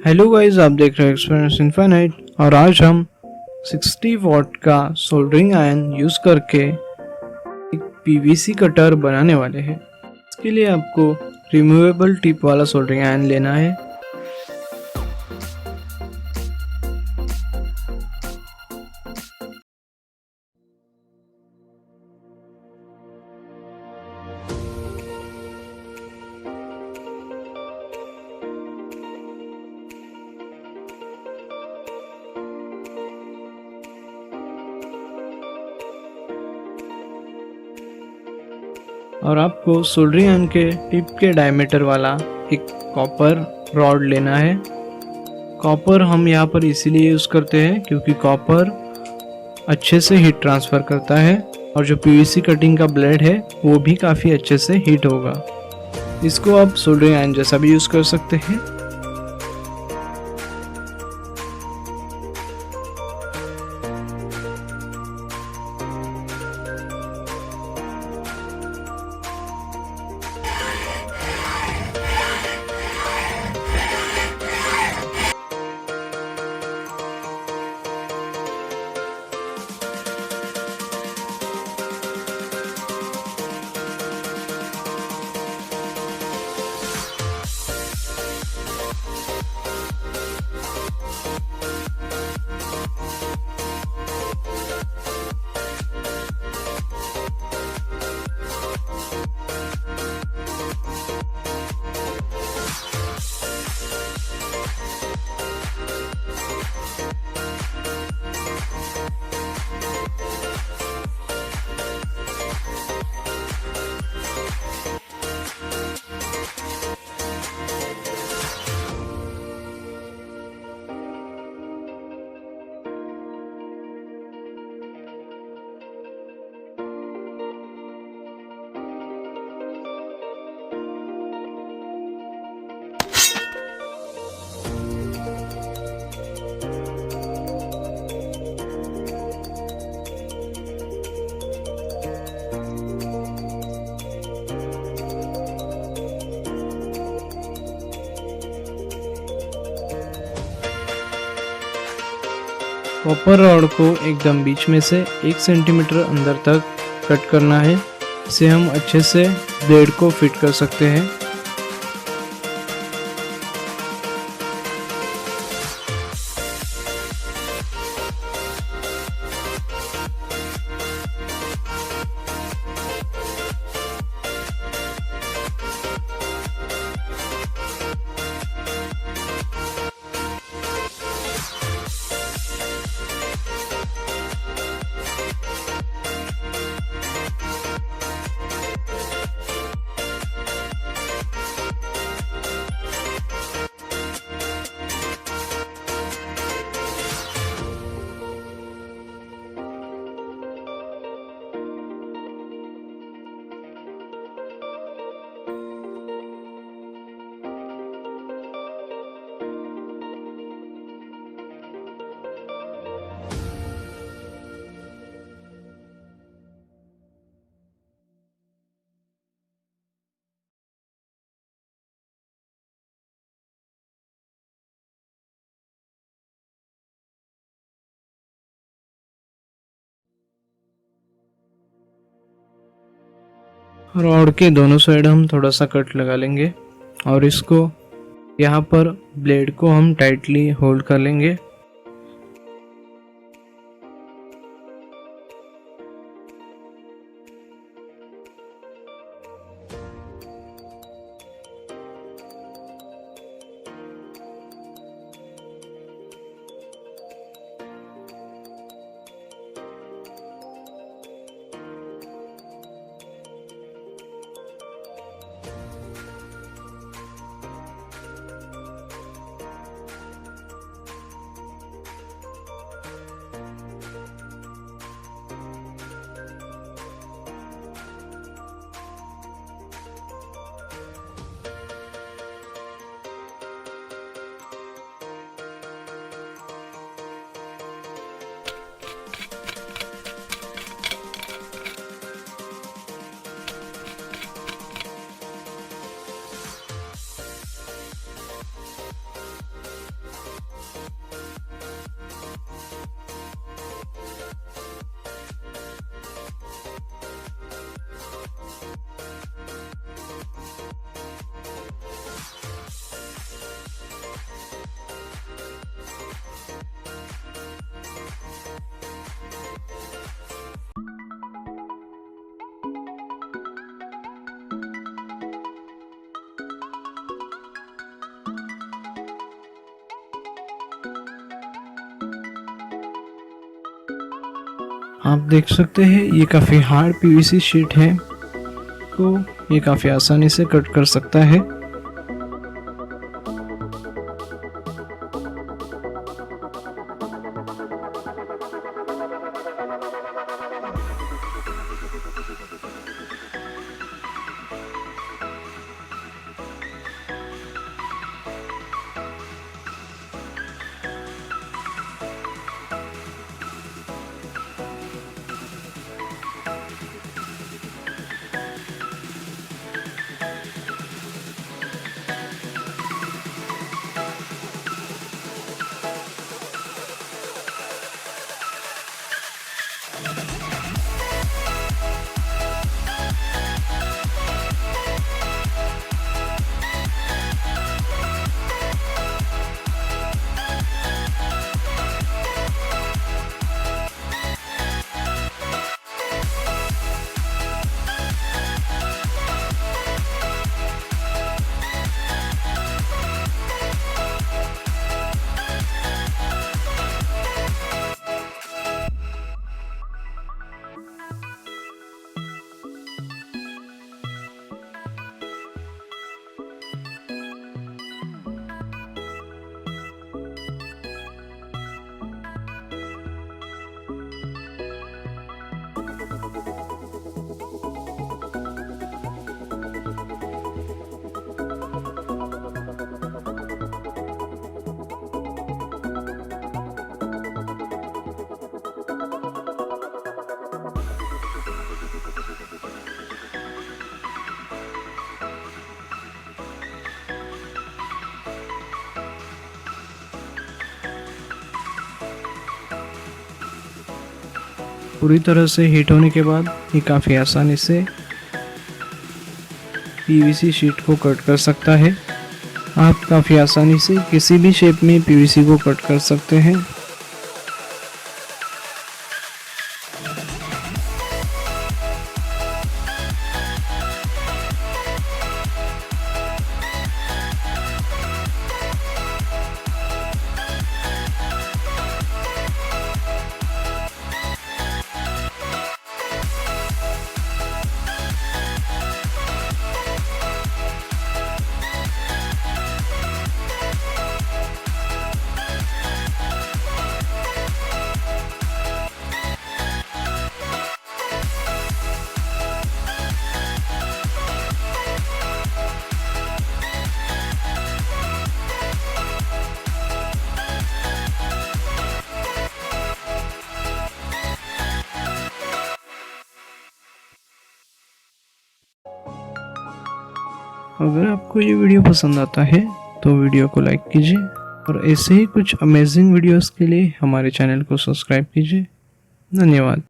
Hello guys, आप देख रहे हो एक्सपीरियंस इनफाइनाइट और आज हम 60 वॉट का सोल्डरिंग आयरन यूज़ करके एक पीवीसी कटर बनाने वाले हैं। इसके लिए आपको रिमूवेबल टिप वाला सोल्डरिंग आयरन लेना है। और आपको सोल्डरिंग आयरन के टिप के डायमीटर वाला एक कॉपर रॉड लेना है। कॉपर हम यहाँ पर इसीलिए यूज़ करते हैं क्योंकि कॉपर अच्छे से हीट ट्रांसफ़र करता है और जो पीवीसी कटिंग का ब्लेड है वो भी काफ़ी अच्छे से हीट होगा। इसको आप सोल्डरिंग आयरन जैसा भी यूज़ कर सकते हैं। कॉपर रॉड को एकदम बीच में से 1 सेंटीमीटर अंदर तक कट करना है। इसे हम अच्छे से ब्लेड को फिट कर सकते हैं। रॉड के दोनों साइड हम थोड़ा सा कट लगा लेंगे और इसको यहाँ पर ब्लेड को हम टाइटली होल्ड कर लेंगे। आप देख सकते हैं ये काफ़ी हार्ड पीवीसी शीट है, तो ये काफ़ी आसानी से कट कर सकता है। पूरी तरह से हीट होने के बाद ये काफ़ी आसानी से पीवीसी शीट को कट कर सकता है। आप काफ़ी आसानी से किसी भी शेप में पीवीसी को कट कर सकते हैं। अगर आपको ये वीडियो पसंद आता है तो वीडियो को लाइक कीजिए और ऐसे ही कुछ अमेजिंग वीडियोस के लिए हमारे चैनल को सब्सक्राइब कीजिए। धन्यवाद।